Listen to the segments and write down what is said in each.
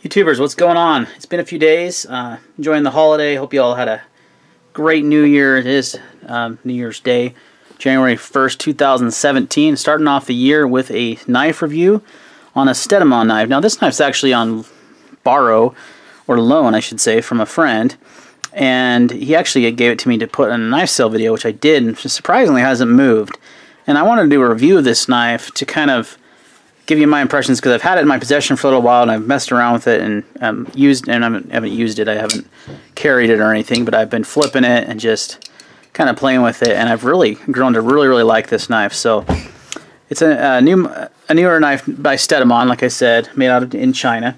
YouTubers, what's going on? It's been a few days. Enjoying the holiday. Hope you all had a great New Year. It is New Year's Day, January 1st, 2017. Starting off the year with a knife review on a Stedemon knife. Now, this knife's actually on borrow, or loan, I should say, from a friend. And he actually gave it to me to put in a knife sale video, which I did, and surprisingly hasn't moved. And I wanted to do a review of this knife to kind of give you my impressions, because I've had it in my possession for a little while and I've messed around with it and I haven't used it. I haven't carried it or anything, but I've been flipping it and just kind of playing with it, and I've really grown to really like this knife. So it's a newer knife by Stedemon, like I said, made in China.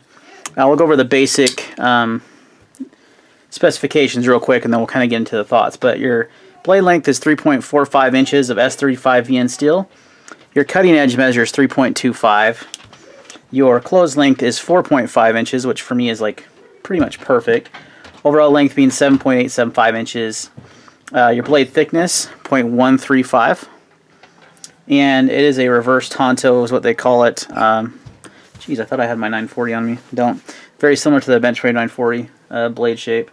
We'll go over the basic specifications real quick, and then we'll kind of get into the thoughts. But your blade length is 3.45 inches of S35 VN steel. Your cutting edge measure is 3.25. Your close length is 4.5 inches, which for me is like pretty much perfect. Overall length being 7.875 inches. Your blade thickness, 0.135. And it is a reverse Tanto is what they call it. Geez, I thought I had my 940 on me. Don't. Very similar to the Benchmade 940 blade shape.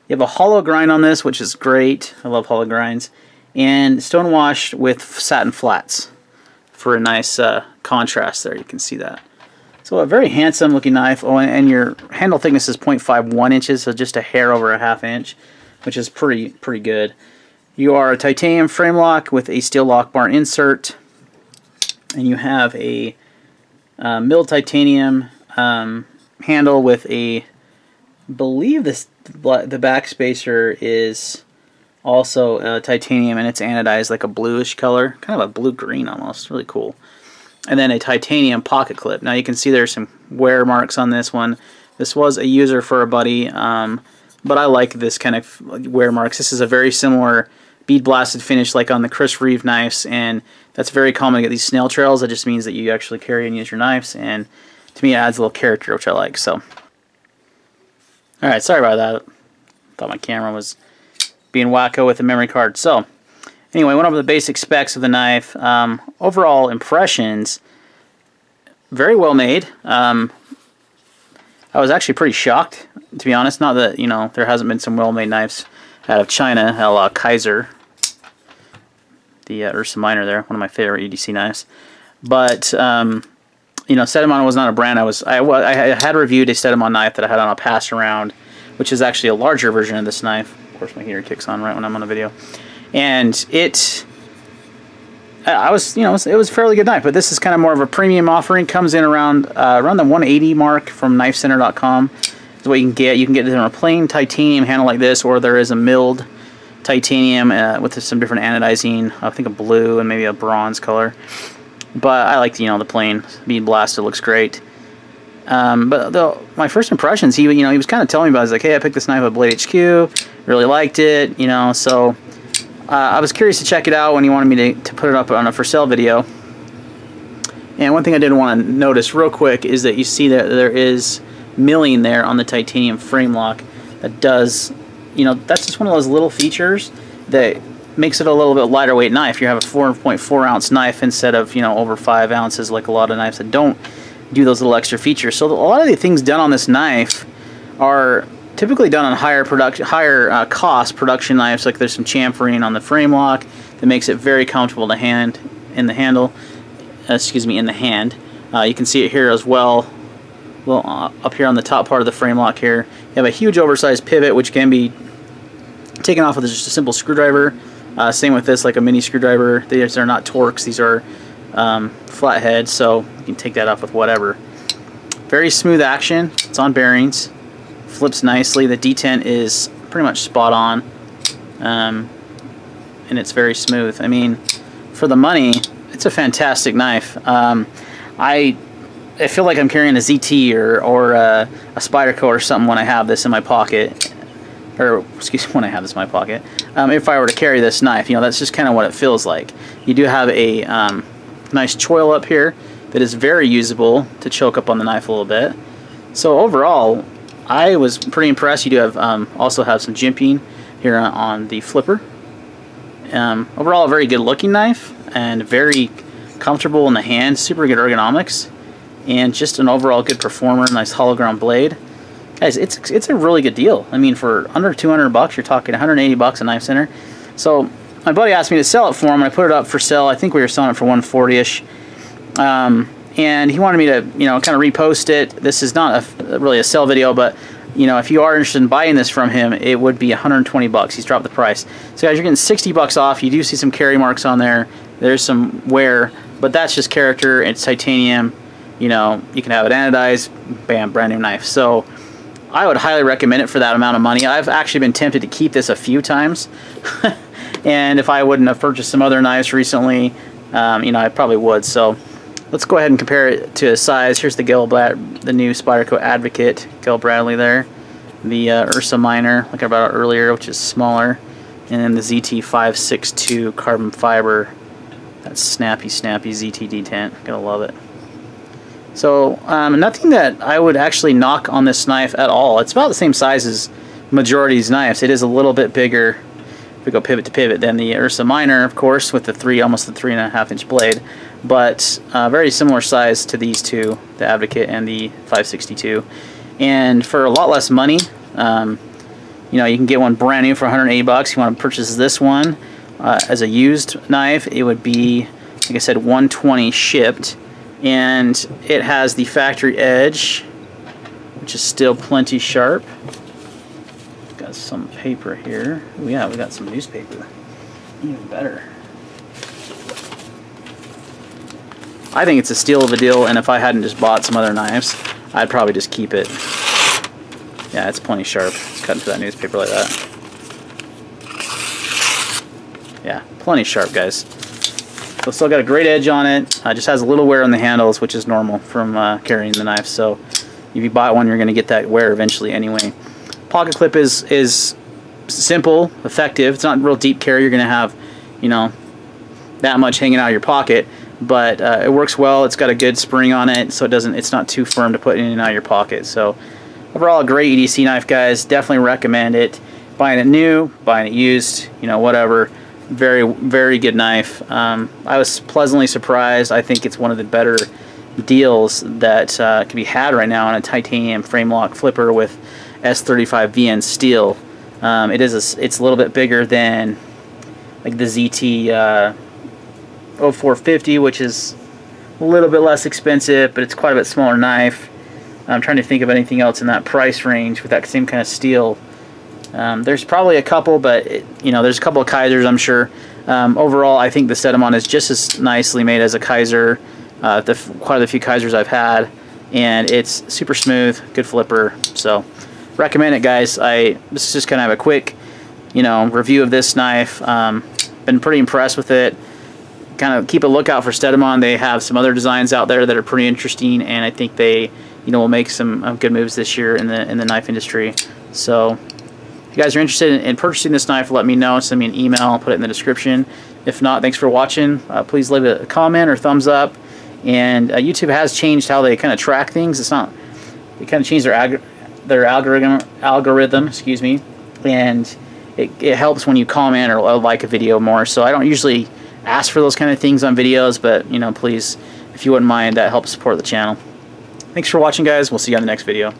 You have a hollow grind on this, which is great. I love hollow grinds. And Stonewash with satin flats for a nice contrast there. You can see that. So a very handsome looking knife. Oh, and your handle thickness is 0.51 inches, so just a hair over a ½ inch, which is pretty good. You are a titanium frame lock with a steel lock bar insert, and you have a milled titanium handle with a, I believe the back spacer is also titanium, and it's anodized like a bluish color, kind of a blue-green almost, really cool. And then a titanium pocket clip. Now you can see there's some wear marks on this one. This was a user for a buddy, but I like this kind of wear marks. This is a very similar bead blasted finish like on the Chris Reeve knives, and that's very common to get these snail trails. That just means that you actually carry and use your knives, and to me it adds a little character, which I like. So, alright, sorry about that. Thought my camera was being wacko with the memory card. So, anyway, went over the basic specs of the knife. Overall impressions, very well made. I was actually pretty shocked, to be honest. Not that, you know, there hasn't been some well-made knives out of China, a la Kaiser, the Ursa Minor there, one of my favorite EDC knives. But, you know, Stedemon was not a brand. I had reviewed a Stedemon knife that I had on a pass around, which is actually a larger version of this knife. Of course, my heater kicks on right when I'm on a video, and it was a fairly good knife. But this is kind of more of a premium offering. Comes in around the 180 mark from KnifeCenter.com. Is what you can get. You can get it in a plain titanium handle like this, or there is a milled titanium with some different anodizing. I think a blue and maybe a bronze color. But I like the plain bead blasted. Looks great. But my first impressions, he was kind of telling me about it. He's like, hey, I picked this knife at Blade HQ, really liked it, so I was curious to check it out when he wanted me to put it up on a for sale video. And one thing I did want to notice real quick is that you see that there is milling there on the titanium frame lock. That does, that's just one of those little features that makes it a little bit lighter weight knife. You have a 4.4 ounce knife instead of, over 5 ounces like a lot of knives that don't do those little extra features. So a lot of the things done on this knife are typically done on higher cost production knives. Like there's some chamfering on the frame lock that makes it very comfortable to in the hand. You can see it here as well. Well, up here on the top part of the frame lock here, you have a huge oversized pivot which can be taken off with just a simple screwdriver. Same with this, like a mini screwdriver. These are not Torx. These are flathead, so you can take that off with whatever. Very smooth action. It's on bearings. Flips nicely. The detent is pretty much spot on, and it's very smooth. I mean, for the money, it's a fantastic knife. I feel like I'm carrying a ZT or a Spyderco or something when I have this in my pocket. Or, excuse me, when I have this in my pocket. If I were to carry this knife, that's just kind of what it feels like. You do have a nice choil up here that is very usable to choke up on the knife a little bit. So overall, I was pretty impressed. You do have also have some jimping here on the flipper. Overall, a very good looking knife and very comfortable in the hand. Super good ergonomics. and just an overall good performer. Nice hollow ground blade. Guys, it's a really good deal. I mean, for under 200 bucks, you're talking 180 bucks a knife center. So my buddy asked me to sell it for him, and I put it up for sale. I think we were selling it for 140-ish. And he wanted me to, you know, kind of repost it. This is not really a sell video, but, you know, if you are interested in buying this from him, it would be 120 bucks. He's dropped the price. So guys, you're getting 60 bucks off. You do see some carry marks on there. There's some wear, but that's just character. It's titanium. You know, you can have it anodized. Bam, brand new knife. So I would highly recommend it for that amount of money. I've actually been tempted to keep this a few times. And if I wouldn't have purchased some other knives recently, you know, I probably would. So let's go ahead and compare it to a size. Here's the the new Spyderco Advocate, Gil Bradley there. The Ursa Minor, like I brought out earlier, which is smaller. And then the ZT562 carbon fiber. That's snappy ZT Detent. Gonna love it. So nothing that I would actually knock on this knife at all. It's about the same size as majority's knives. It is a little bit bigger, if we go pivot to pivot, than the Ursa Minor, of course, with the almost the 3.5-inch blade. But very similar size to these two, the Advocate and the 562. And for a lot less money, you know, you can get one brand new for 180 bucks. You want to purchase this one as a used knife, it would be, like I said, 120 shipped. And it has the factory edge, which is still plenty sharp. Got some paper here. Oh yeah, we got some newspaper. Even better. I think it's a steal of a deal, and if I hadn't just bought some other knives, I'd probably just keep it. Yeah, it's plenty sharp. Let's cut into that newspaper like that. Yeah, plenty sharp, guys. So still got a great edge on it. Just has a little wear on the handles, which is normal from carrying the knife. So if you buy one, you're going to get that wear eventually anyway. Pocket clip is simple, effective. It's not real deep carry. You're going to have, you know, that much hanging out of your pocket, but it works well. It's got a good spring on it, so it's not too firm to put in and out of your pocket. So overall, a great EDC knife, guys. Definitely recommend it. Buying it new, buying it used, you know, whatever. Very, very good knife. I was pleasantly surprised. I think it's one of the better deals that can be had right now on a titanium frame lock flipper with S35 VN steel. It's a little bit bigger than like the ZT 0450, which is a little bit less expensive, but it's quite a bit smaller knife. I'm trying to think of anything else in that price range with that same kind of steel. There's probably a couple, but you know, there's a couple of Kaisers, I'm sure. Overall, I think the Stedemon is just as nicely made as a Kaiser. Quite a few Kaisers I've had, and it's super smooth, good flipper. So recommend it, guys. This is just kind of a quick, you know, review of this knife. Been pretty impressed with it. Kind of keep a lookout for Stedemon. They have some other designs out there that are pretty interesting, and I think they, you know, will make some good moves this year in the knife industry. So if you guys are interested in purchasing this knife, let me know. Send me an email. I'll put it in the description. If not, thanks for watching. Please leave a comment or thumbs up. And YouTube has changed how they kind of track things. They kind of changed their algorithm, excuse me, and it helps when you comment or like a video more. So I don't usually ask for those kind of things on videos, but you know, please, if you wouldn't mind, that helps support the channel. Thanks for watching, guys. We'll see you on the next video.